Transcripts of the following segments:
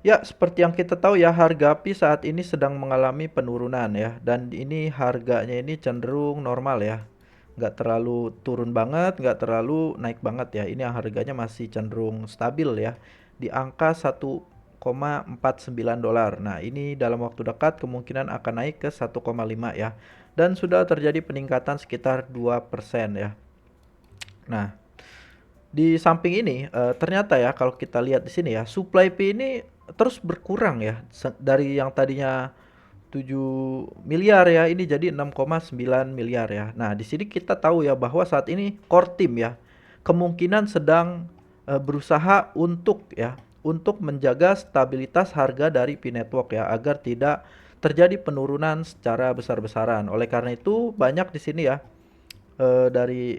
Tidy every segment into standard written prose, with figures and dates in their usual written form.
Ya, seperti yang kita tahu ya, harga API saat ini sedang mengalami penurunan ya, dan ini harganya ini cenderung normal ya. Nggak terlalu turun banget, nggak terlalu naik banget ya. Ini harganya masih cenderung stabil ya, di angka 1,49 dolar. Nah, ini dalam waktu dekat kemungkinan akan naik ke 1,5 ya. Dan sudah terjadi peningkatan sekitar 2% ya. Nah, di samping ini, ternyata ya kalau kita lihat di sini ya, supply P ini terus berkurang ya. Dari yang tadinya 7 miliar ya, ini jadi 6,9 miliar ya. Nah, di sini kita tahu ya bahwa saat ini core team ya, kemungkinan sedang berusaha untuk menjaga stabilitas harga dari P Network ya, agar tidak terjadi penurunan secara besar-besaran. Oleh karena itu, banyak di sini ya dari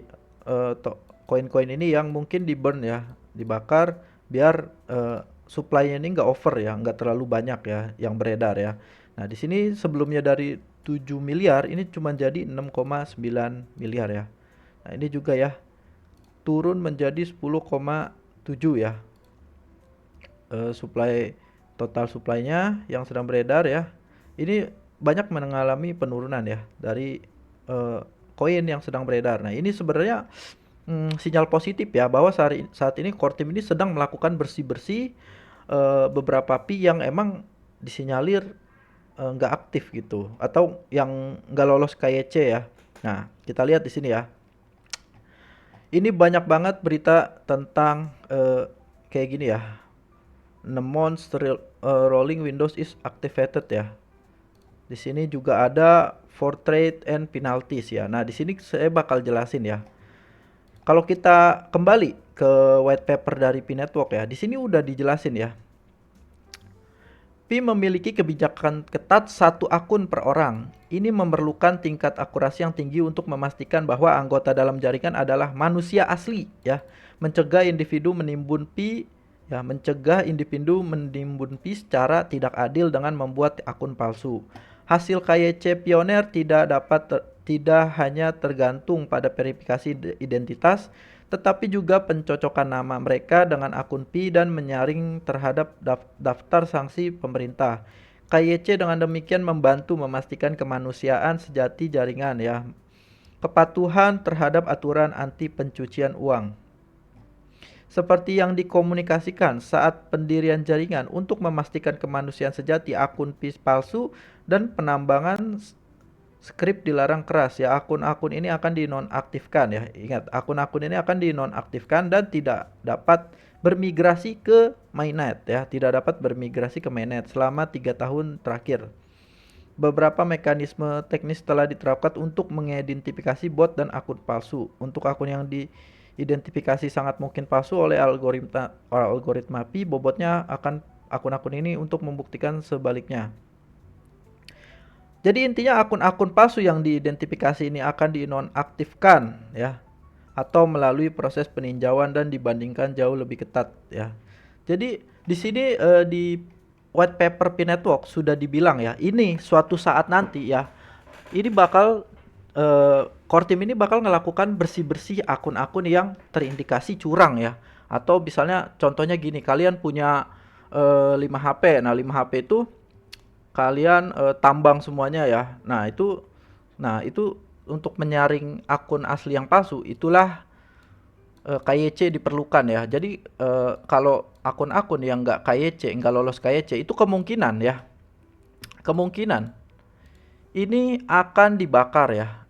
koin-koin ini yang mungkin di burn ya, dibakar biar supply-nya ini nggak over ya, nggak terlalu banyak ya yang beredar ya. Nah, di sini sebelumnya dari 7 miliar ini cuma jadi 6,9 miliar ya. Nah, ini juga ya turun menjadi 10,7 ya. Supply total supply-nya yang sedang beredar ya. Ini banyak mengalami penurunan ya dari eh, koin yang sedang beredar. Nah, ini sebenarnya sinyal positif ya bahwa saat ini core team ini sedang melakukan bersih-bersih beberapa pi yang emang disinyalir nggak aktif gitu atau yang nggak lolos KYC ya. Nah, kita lihat di sini ya. Ini banyak banget berita tentang kayak gini ya. Mnemons rolling Windows is activated ya. Di sini juga ada for trade and penalties ya. Nah, di sini saya bakal jelasin ya. Kalau kita kembali ke white paper dari Pi Network ya, di sini udah dijelasin ya. Pi memiliki kebijakan ketat satu akun per orang. Ini memerlukan tingkat akurasi yang tinggi untuk memastikan bahwa anggota dalam jaringan adalah manusia asli ya. Mencegah individu menimbun pi secara tidak adil dengan membuat akun palsu. Hasil KYC pioner tidak hanya tergantung pada verifikasi identitas, tetapi juga pencocokan nama mereka dengan akun Pi dan menyaring terhadap daftar sanksi pemerintah. KYC dengan demikian membantu memastikan kemanusiaan sejati jaringan ya. Kepatuhan terhadap aturan anti pencucian uang. Seperti yang dikomunikasikan saat pendirian jaringan untuk memastikan kemanusiaan sejati, akun Pi palsu dan penambangan skrip dilarang keras ya. Akun-akun ini akan dinonaktifkan ya. Ingat, akun-akun ini akan dinonaktifkan dan tidak dapat bermigrasi ke mainnet ya. Tidak dapat bermigrasi ke mainnet selama 3 tahun terakhir. Beberapa mekanisme teknis telah diterapkan untuk mengidentifikasi bot dan akun palsu. Untuk akun yang diidentifikasi sangat mungkin palsu oleh algoritma Pi, bobotnya akan akun-akun ini untuk membuktikan sebaliknya. Jadi intinya akun-akun palsu yang diidentifikasi ini akan dinonaktifkan ya, atau melalui proses peninjauan dan dibandingkan jauh lebih ketat ya. Jadi di sini di white paper Pi Network sudah dibilang ya, ini suatu saat nanti ya, ini bakal core team ini bakal melakukan bersih-bersih akun-akun yang terindikasi curang ya. Atau misalnya contohnya gini, kalian punya 5 HP. Nah, 5 HP itu kalian tambang semuanya ya. Nah, itu untuk menyaring akun asli yang palsu itulah KYC diperlukan ya. Jadi kalau akun-akun yang nggak KYC, nggak lolos KYC itu kemungkinan ya, kemungkinan ini akan dibakar ya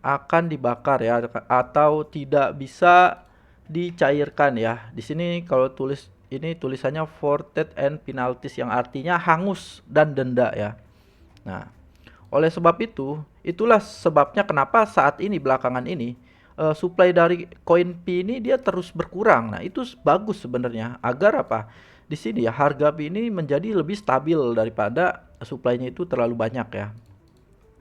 atau tidak bisa dicairkan ya. Di sini kalau tulis ini tulisannya forfeit and penalties yang artinya hangus dan denda ya. Nah, oleh sebab itu, itulah sebabnya kenapa saat ini belakangan ini supply dari koin Pi ini dia terus berkurang. Nah, itu bagus sebenarnya agar apa? Di sini ya harga Pi ini menjadi lebih stabil daripada supply-nya itu terlalu banyak ya.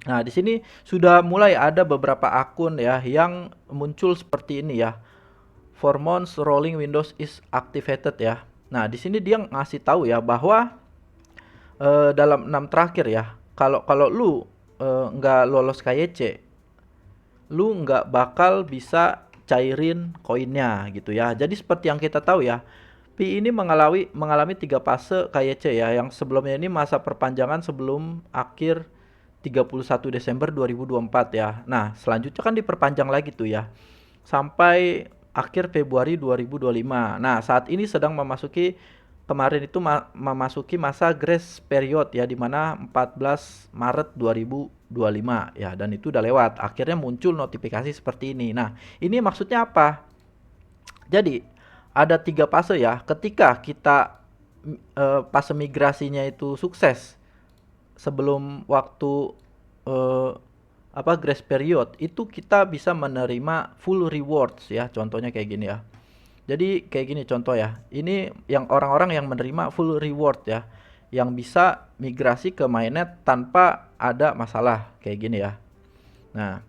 Nah, di sini sudah mulai ada beberapa akun ya yang muncul seperti ini ya. For months rolling Windows is activated ya. Nah, di sini dia ngasih tahu ya bahwa dalam 6 terakhir ya, kalau kalau lu nggak lolos KYC, lu nggak bakal bisa cairin koinnya gitu ya. Jadi seperti yang kita tahu ya, Pi ini mengalami 3 fase KYC ya, yang sebelumnya ini masa perpanjangan sebelum akhir 31 Desember 2024 ya. Nah, selanjutnya kan diperpanjang lagi tuh ya, sampai akhir Februari 2025. Nah, saat ini sedang kemarin itu memasuki masa grace period ya, di mana 14 Maret 2025 ya, dan itu udah lewat. Akhirnya muncul notifikasi seperti ini. Nah, ini maksudnya apa? Jadi ada 3 fase ya. Ketika kita fase migrasinya itu sukses sebelum waktu eh, grace period, itu kita bisa menerima full rewards ya. Contohnya kayak gini ya. Jadi kayak gini contoh ya. Ini yang orang-orang yang menerima full reward ya, yang bisa migrasi ke mainnet tanpa ada masalah kayak gini ya. Nah,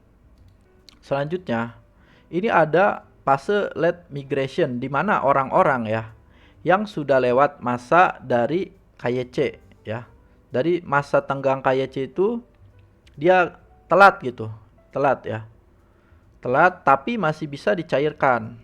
selanjutnya ini ada fase late migration, di mana orang-orang ya yang sudah lewat masa dari KYC ya. Dari masa tenggang KYC itu dia telat gitu. Telat ya. Telat tapi masih bisa dicairkan.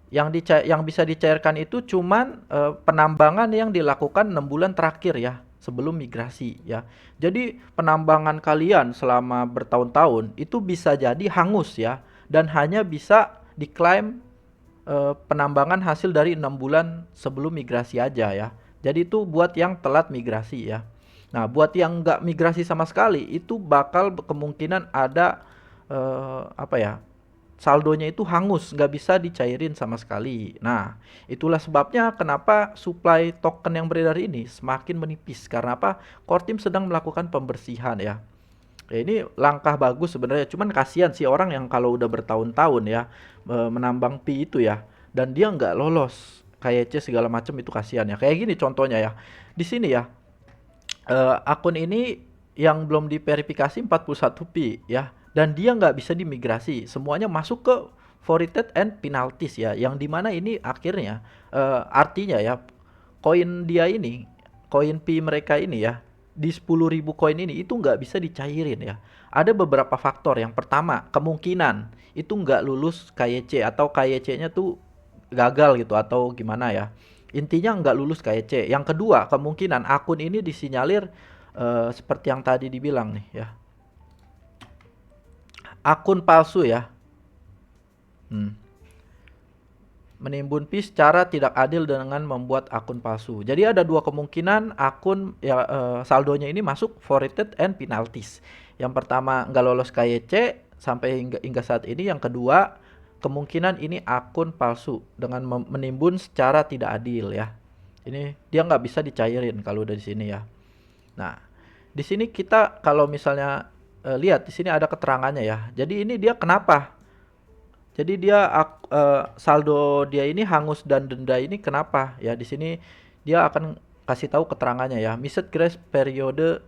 Yang bisa dicairkan itu cuman penambangan yang dilakukan 6 bulan terakhir ya, sebelum migrasi ya. Jadi penambangan kalian selama bertahun-tahun itu bisa jadi hangus ya, dan hanya bisa diklaim penambangan hasil dari 6 bulan sebelum migrasi aja ya. Jadi itu buat yang telat migrasi ya. Nah, buat yang nggak migrasi sama sekali itu bakal kemungkinan ada apa ya, saldonya itu hangus, nggak bisa dicairin sama sekali. Nah, itulah sebabnya kenapa supply token yang beredar ini semakin menipis. Karena apa? Core team sedang melakukan pembersihan ya. Ya, ini langkah bagus sebenarnya. Cuman kasihan sih orang yang kalau udah bertahun-tahun ya menambang pi itu ya, dan dia nggak lolos KYC segala macam, itu kasihan ya. Kayak gini contohnya ya. Di sini ya, akun ini yang belum diverifikasi 41 pi ya, dan dia nggak bisa dimigrasi, semuanya masuk ke forfeited and penalties ya, yang dimana ini akhirnya artinya ya, koin dia ini, koin pi mereka ini ya, di 10.000 koin ini itu nggak bisa dicairin ya. Ada beberapa faktor. Yang pertama, kemungkinan itu nggak lulus KYC, atau KYC-nya tuh gagal gitu atau gimana ya. Intinya nggak lulus KYC. Yang kedua, kemungkinan akun ini disinyalir seperti yang tadi dibilang nih ya, akun palsu ya. Menimbun fee secara tidak adil dengan membuat akun palsu. Jadi ada dua kemungkinan akun ya, saldonya ini masuk forfeited and penalties. Yang pertama nggak lolos KYC sampai hingga saat ini. Yang kedua, kemungkinan ini akun palsu dengan menimbun secara tidak adil ya. Ini dia nggak bisa dicairin kalau udah di sini ya. Nah, di sini kita kalau misalnya lihat di sini ada keterangannya ya. Jadi ini dia kenapa? Jadi dia saldo dia ini hangus dan denda ini kenapa? Ya di sini dia akan kasih tahu keterangannya ya. Missed grace periode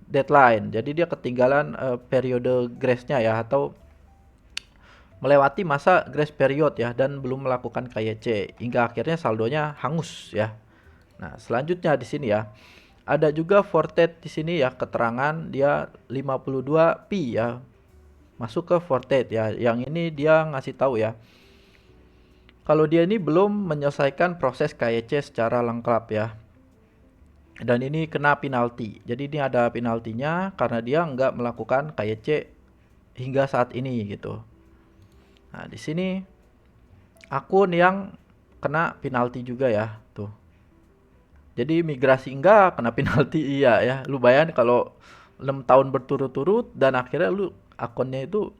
deadline. Jadi dia ketinggalan periode grace-nya ya, atau melewati masa grace period ya, dan belum melakukan KYC hingga akhirnya saldonya hangus ya. Nah, selanjutnya di sini ya, ada juga forfeit di sini ya, keterangan dia 52 pi ya, masuk ke forfeit ya. Yang ini dia ngasih tahu ya, kalau dia ini belum menyelesaikan proses KYC secara lengkap ya, dan ini kena penalti. Jadi ini ada penaltinya karena dia nggak melakukan KYC hingga saat ini gitu. Nah, di sini akun yang kena penalti juga ya tuh. Jadi migrasi enggak, kena penalti iya ya. Lu bayangin kalau 6 tahun berturut-turut dan akhirnya lu akunnya itu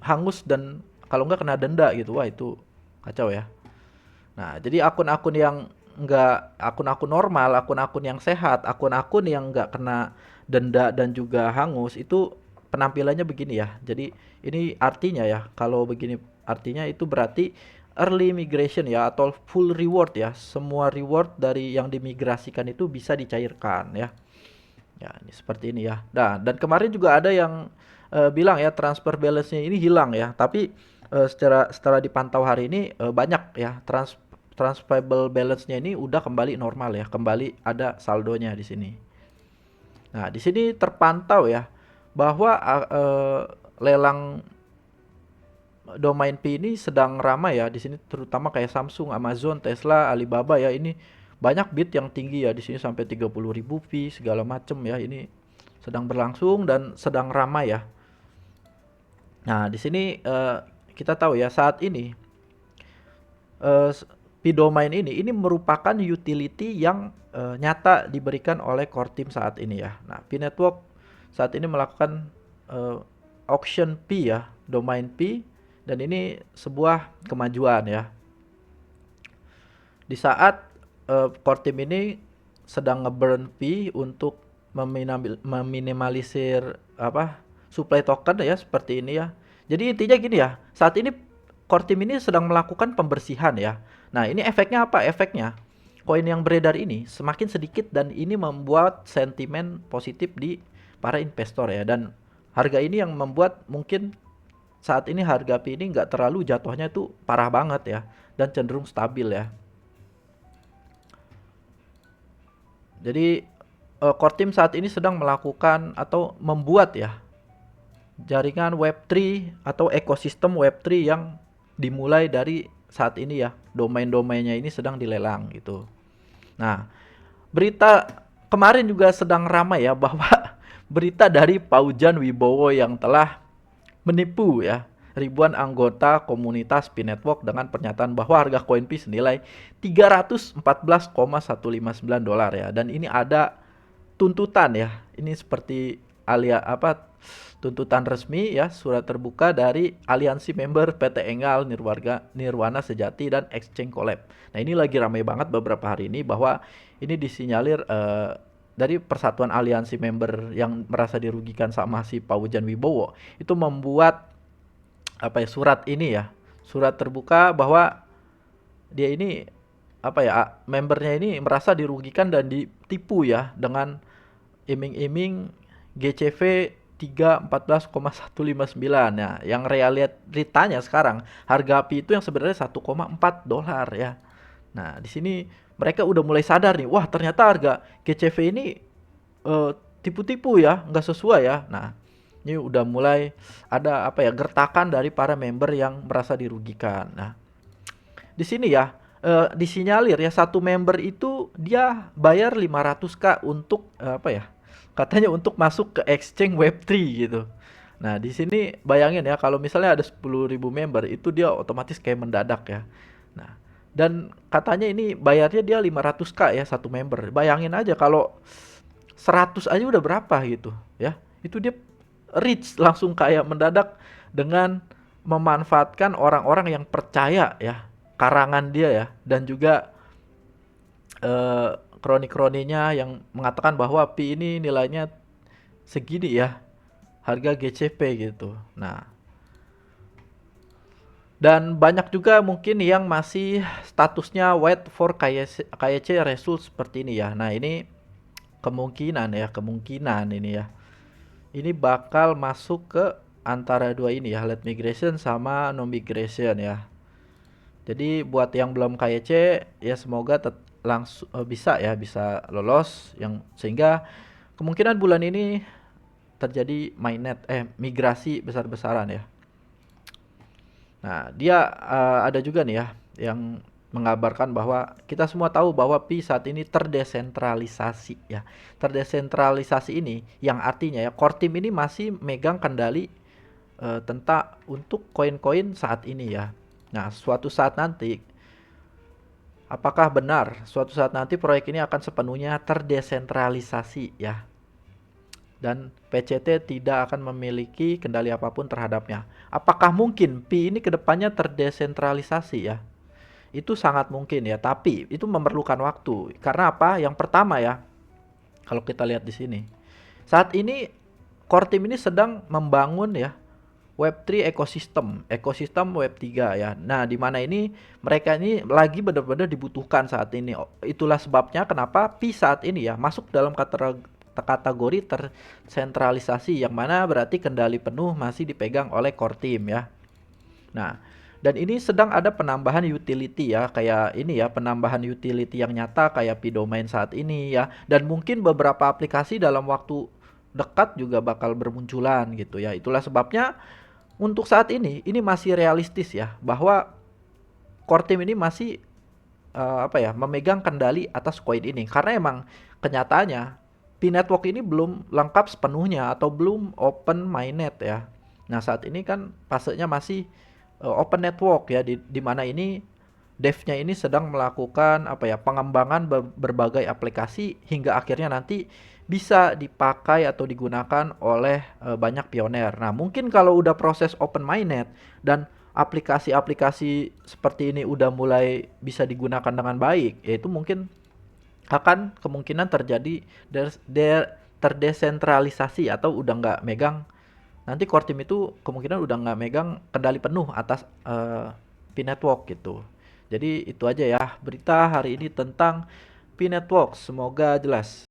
hangus, dan kalau enggak kena denda gitu. Wah, itu kacau ya. Nah, jadi akun-akun yang enggak, akun-akun normal, akun-akun yang sehat, akun-akun yang enggak kena denda dan juga hangus, itu penampilannya begini ya. Jadi ini artinya ya, kalau begini artinya itu berarti early migration ya, atau full reward ya. Semua reward dari yang dimigrasikan itu bisa dicairkan ya. Ya, ini seperti ini ya. Nah, dan kemarin juga ada yang bilang ya transfer balance-nya ini hilang ya. Tapi setelah dipantau hari ini banyak ya, transferable balance-nya ini udah kembali normal ya, kembali ada saldonya di sini. Nah, di sini terpantau ya bahwa lelang domain P ini sedang ramai ya di sini, terutama kayak Samsung, Amazon, Tesla, Alibaba ya, ini banyak bid yang tinggi ya di sini sampai 30.000 P segala macem ya. Ini sedang berlangsung dan sedang ramai ya. Nah, di sini kita tahu ya saat ini eh, P-Domain ini merupakan utility yang nyata diberikan oleh core team saat ini ya. Nah, P-Network saat ini melakukan eh, auction P ya, domain P, dan ini sebuah kemajuan ya. Di saat core team ini sedang ngeburn P untuk meminimalisir apa supply token ya seperti ini ya. Jadi intinya gini ya, saat ini core team ini sedang melakukan pembersihan ya. Nah, ini efeknya apa? Efeknya koin yang beredar ini semakin sedikit dan ini membuat sentimen positif di para investor ya, dan harga ini yang membuat mungkin saat ini harga P ini nggak terlalu jatuhnya itu parah banget ya, dan cenderung stabil ya. Jadi core team saat ini sedang melakukan atau membuat ya jaringan Web3 atau ekosistem Web3 yang dimulai dari saat ini ya. Domain-domainnya ini sedang dilelang gitu. Nah, berita kemarin juga sedang ramai ya bahwa berita dari Paujan Wibowo yang telah menipu ya ribuan anggota komunitas P-Network dengan pernyataan bahwa harga koin P senilai 314,159 dolar ya, dan ini ada tuntutan ya. Ini seperti tuntutan resmi ya, surat terbuka dari aliansi member PT Enggal, Nirwana Sejati, dan Exchange Collab. Nah, ini lagi ramai banget beberapa hari ini bahwa ini disinyalir dari persatuan aliansi member yang merasa dirugikan sama si Paujan Wibowo itu membuat apa ya, surat ini ya, surat terbuka bahwa dia ini apa ya, membernya ini merasa dirugikan dan ditipu ya dengan iming-iming GCV 314,159 ya, yang realitanya sekarang harga API itu yang sebenarnya 1,4 dolar ya. Nah, di sini mereka udah mulai sadar nih, wah ternyata harga GCV ini eh, tipu-tipu ya, nggak sesuai ya. Nah, ini udah mulai ada apa ya, gertakan dari para member yang merasa dirugikan. Nah, di sini ya disinyalir ya, satu member itu dia bayar 500k untuk apa ya? Katanya untuk masuk ke exchange Web3 gitu. Nah, di sini bayangin ya kalau misalnya ada 10.000 member itu dia otomatis kayak mendadak ya. Nah, dan katanya ini bayarnya dia 500k ya satu member. Bayangin aja kalau 100 aja udah berapa gitu ya. Itu dia rich langsung kayak mendadak dengan memanfaatkan orang-orang yang percaya ya karangan dia ya, dan juga kroni-kroninya yang mengatakan bahwa Pi ini nilainya segini ya harga GCP gitu. Nah, dan banyak juga mungkin yang masih statusnya wait for KYC result seperti ini ya. Nah, ini kemungkinan ini ya. Ini bakal masuk ke antara dua ini ya, late migration sama non migration ya. Jadi buat yang belum KYC ya semoga langsung bisa ya, bisa lolos yang sehingga kemungkinan bulan ini terjadi mainnet migrasi besar-besaran ya. Nah, dia ada juga nih ya yang mengabarkan bahwa kita semua tahu bahwa Pi saat ini terdesentralisasi ya. Terdesentralisasi ini yang artinya ya core team ini masih megang kendali tentang untuk koin-koin saat ini ya. Nah, suatu saat nanti apakah benar suatu saat nanti proyek ini akan sepenuhnya terdesentralisasi ya, dan PCT tidak akan memiliki kendali apapun terhadapnya. Apakah mungkin Pi ini kedepannya terdesentralisasi ya? Itu sangat mungkin ya, tapi itu memerlukan waktu. Karena apa? Yang pertama ya, kalau kita lihat di sini, saat ini core team ini sedang membangun ya Web3 ekosistem Web3 ya. Nah, di mana ini mereka ini lagi benar-benar dibutuhkan saat ini. Itulah sebabnya kenapa Pi saat ini ya masuk dalam kategori tersentralisasi, yang mana berarti kendali penuh masih dipegang oleh core team ya. Nah, dan ini sedang ada penambahan utility ya, kayak ini ya, penambahan utility yang nyata kayak P-Domain saat ini ya, dan mungkin beberapa aplikasi dalam waktu dekat juga bakal bermunculan gitu ya. Itulah sebabnya untuk saat ini masih realistis ya, bahwa core team ini masih apa ya, memegang kendali atas koin ini. Karena emang kenyataannya P-Network ini belum lengkap sepenuhnya atau belum open mainnet ya. Nah, saat ini kan fasenya masih open network ya, di mana ini devnya ini sedang melakukan apa ya, pengembangan berbagai aplikasi hingga akhirnya nanti bisa dipakai atau digunakan oleh banyak pioner. Nah, mungkin kalau udah proses open mainnet dan aplikasi-aplikasi seperti ini udah mulai bisa digunakan dengan baik, yaitu mungkin akan kemungkinan terjadi terdesentralisasi atau udah nggak megang, nanti core team itu kemungkinan udah nggak megang kendali penuh atas P-Network gitu. Jadi itu aja ya berita hari ini tentang P-Network, semoga jelas.